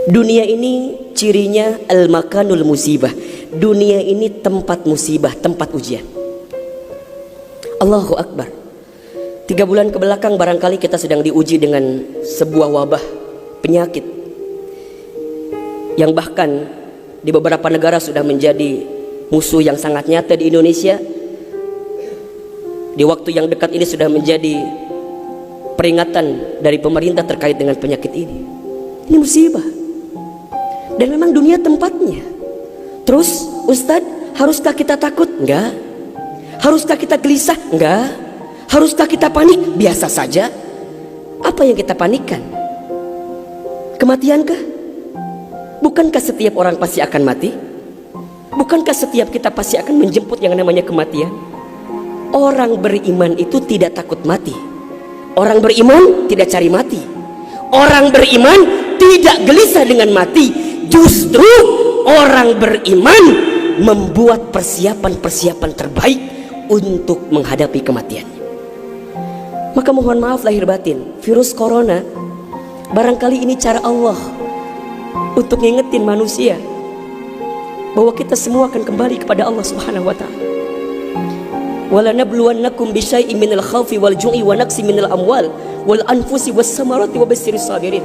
Dunia ini cirinya al-makanul musibah. Dunia ini tempat musibah, tempat ujian. Allahu Akbar. 3 bulan kebelakang barangkali kita sedang diuji dengan sebuah wabah penyakit yang bahkan di beberapa negara sudah menjadi musuh yang sangat nyata. Di Indonesia di waktu yang dekat ini sudah menjadi peringatan dari pemerintah terkait dengan penyakit ini. Ini musibah. Dan memang dunia tempatnya. Terus Ustadz, haruskah kita takut? Enggak. Haruskah kita gelisah? Enggak. Haruskah kita panik? Biasa saja. Apa yang kita panikkan? Kematiankah? Bukankah setiap orang pasti akan mati? Bukankah setiap kita pasti akan menjemput yang namanya kematian? Orang beriman itu tidak takut mati. Orang beriman tidak cari mati. Orang beriman tidak gelisah dengan mati. Justru orang beriman membuat persiapan-persiapan terbaik untuk menghadapi kematian. Maka mohon maaf lahir batin, virus corona barangkali ini cara Allah untuk ngingetin manusia bahwa kita semua akan kembali kepada Allah Subhanahu wa taala. Walanabluwannakum bisyai'in minal khaufi wal ju'i wa naqsi minal amwal wal anfusi was samarati wa basyyiris sabirin.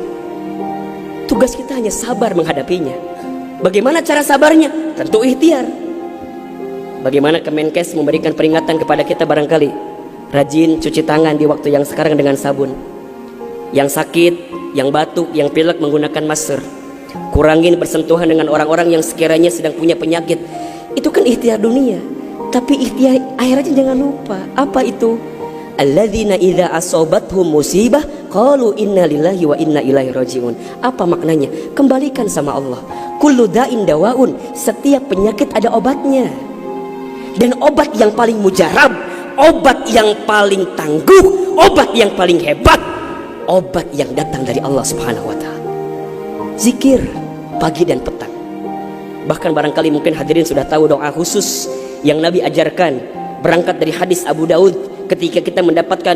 Tugas kita hanya sabar menghadapinya. Bagaimana cara sabarnya? Tentu ikhtiar. Bagaimana Kemenkes memberikan peringatan kepada kita barangkali? Rajin cuci tangan di waktu yang sekarang dengan sabun. Yang sakit, yang batuk, yang pilek menggunakan masker. Kurangin bersentuhan dengan orang-orang yang sekiranya sedang punya penyakit. Itu kan ikhtiar dunia. Tapi ikhtiar akhiratnya jangan lupa. Apa itu? Alladzina idza asobathum musibah qalu inna lillahi wa inna ilaihi rajiun. Apa maknanya? Kembalikan sama Allah. Kullu da'in dawaun. Setiap penyakit ada obatnya. Dan obat yang paling mujarab, obat yang paling tangguh, obat yang paling hebat, obat yang datang dari Allah Subhanahu wa taala. Zikir pagi dan petang. Bahkan barangkali mungkin hadirin sudah tahu doa khusus yang Nabi ajarkan berangkat dari hadis Abu Daud ketika kita mendapatkan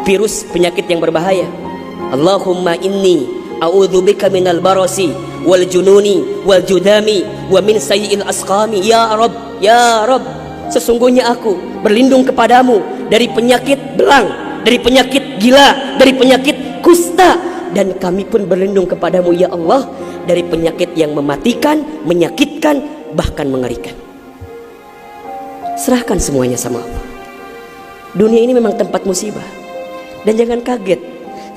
virus penyakit yang berbahaya. Allahumma inni a'udzubika minal barasi wal jununi wal judami wa min sayyi'il asqami. Ya Rabb, ya Rabb, sesungguhnya aku berlindung kepadamu dari penyakit belang, dari penyakit gila, dari penyakit kusta, dan kami pun berlindung kepadamu ya Allah dari penyakit yang mematikan, menyakitkan, bahkan mengerikan. Serahkan semuanya sama Allah. Dunia ini memang tempat musibah. Dan jangan kaget,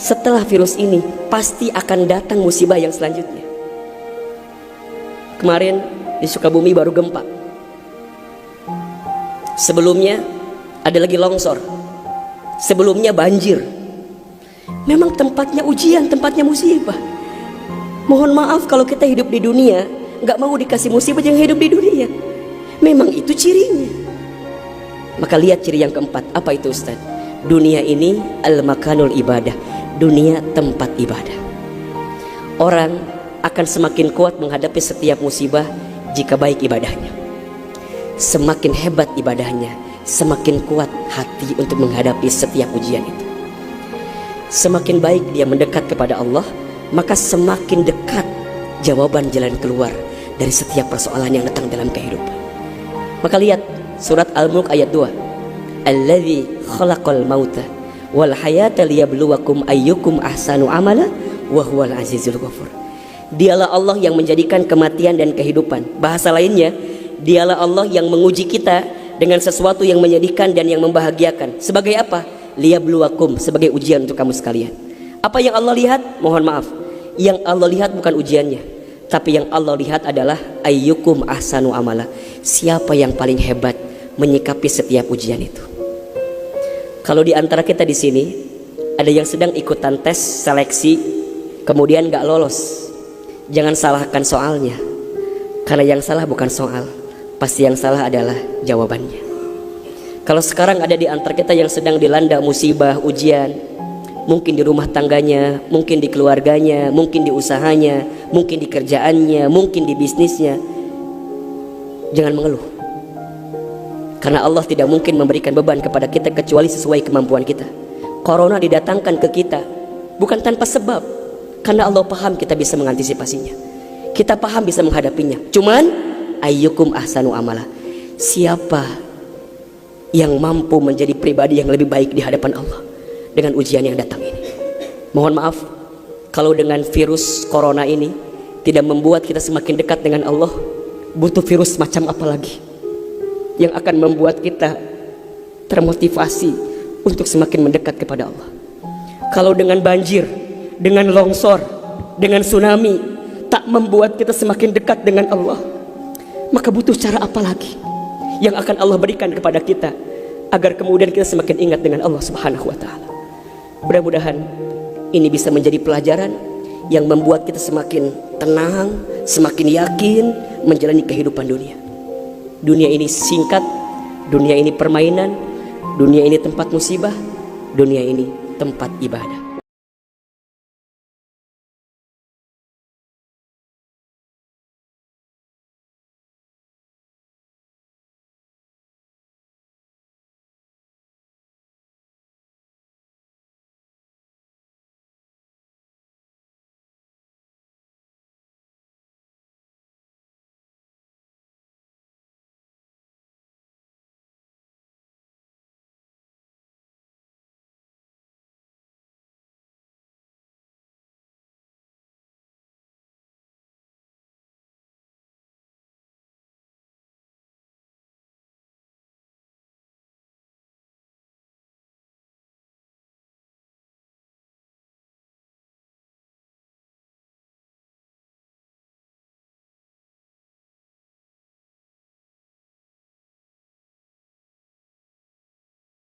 setelah virus ini pasti akan datang musibah yang selanjutnya. Kemarin di Sukabumi baru gempa. Sebelumnya ada lagi longsor. Sebelumnya banjir. Memang tempatnya ujian, tempatnya musibah. Mohon maaf kalau kita hidup di dunia gak mau dikasih musibah, jangan hidup di dunia. Memang itu cirinya. Maka lihat ciri yang keempat. Apa itu Ustaz? Dunia ini al-makanul ibadah. Dunia tempat ibadah. Orang akan semakin kuat menghadapi setiap musibah jika baik ibadahnya. Semakin hebat ibadahnya, semakin kuat hati untuk menghadapi setiap ujian itu. Semakin baik dia mendekat kepada Allah, maka semakin dekat jawaban jalan keluar dari setiap persoalan yang datang dalam kehidupan. Maka lihat surat Al-Mulk ayat 2. Alladzi khalaqal mauta wal hayata liyabluwakum ayyukum ahsanu amala wa huwal azizul ghafur. Dialah Allah yang menjadikan kematian dan kehidupan. Bahasa lainnya, dialah Allah yang menguji kita dengan sesuatu yang menyedihkan dan yang membahagiakan. Sebagai apa? Liyabluwakum, sebagai ujian untuk kamu sekalian. Apa yang Allah lihat? Mohon maaf, yang Allah lihat bukan ujiannya, tapi yang Allah lihat adalah ayyukum ahsanu amala. Siapa yang paling hebat menyikapi setiap ujian itu. Kalau di antara kita di sini ada yang sedang ikutan tes seleksi kemudian gak lolos, jangan salahkan soalnya, karena yang salah bukan soal, pasti yang salah adalah jawabannya. Kalau sekarang ada di antara kita yang sedang dilanda musibah, ujian, mungkin di rumah tangganya, mungkin di keluarganya, mungkin di usahanya, mungkin di kerjaannya, mungkin di bisnisnya, jangan mengeluh. Karena Allah tidak mungkin memberikan beban kepada kita kecuali sesuai kemampuan kita. Corona didatangkan ke kita bukan tanpa sebab. Karena Allah paham kita bisa mengantisipasinya, kita paham bisa menghadapinya. Cuman ayyukum ahsanu amala, siapa yang mampu menjadi pribadi yang lebih baik di hadapan Allah dengan ujian yang datang ini. Mohon maaf kalau dengan virus corona ini tidak membuat kita semakin dekat dengan Allah, butuh virus macam apa lagi yang akan membuat kita termotivasi untuk semakin mendekat kepada Allah. Kalau dengan banjir, dengan longsor, dengan tsunami tak membuat kita semakin dekat dengan Allah, maka butuh cara apa lagi yang akan Allah berikan kepada kita agar kemudian kita semakin ingat dengan Allah Subhanahu wa Ta'ala. Mudah-mudahan ini bisa menjadi pelajaran yang membuat kita semakin tenang, semakin yakin menjalani kehidupan dunia. Dunia ini singkat, dunia ini permainan, dunia ini tempat musibah, dunia ini tempat ibadah.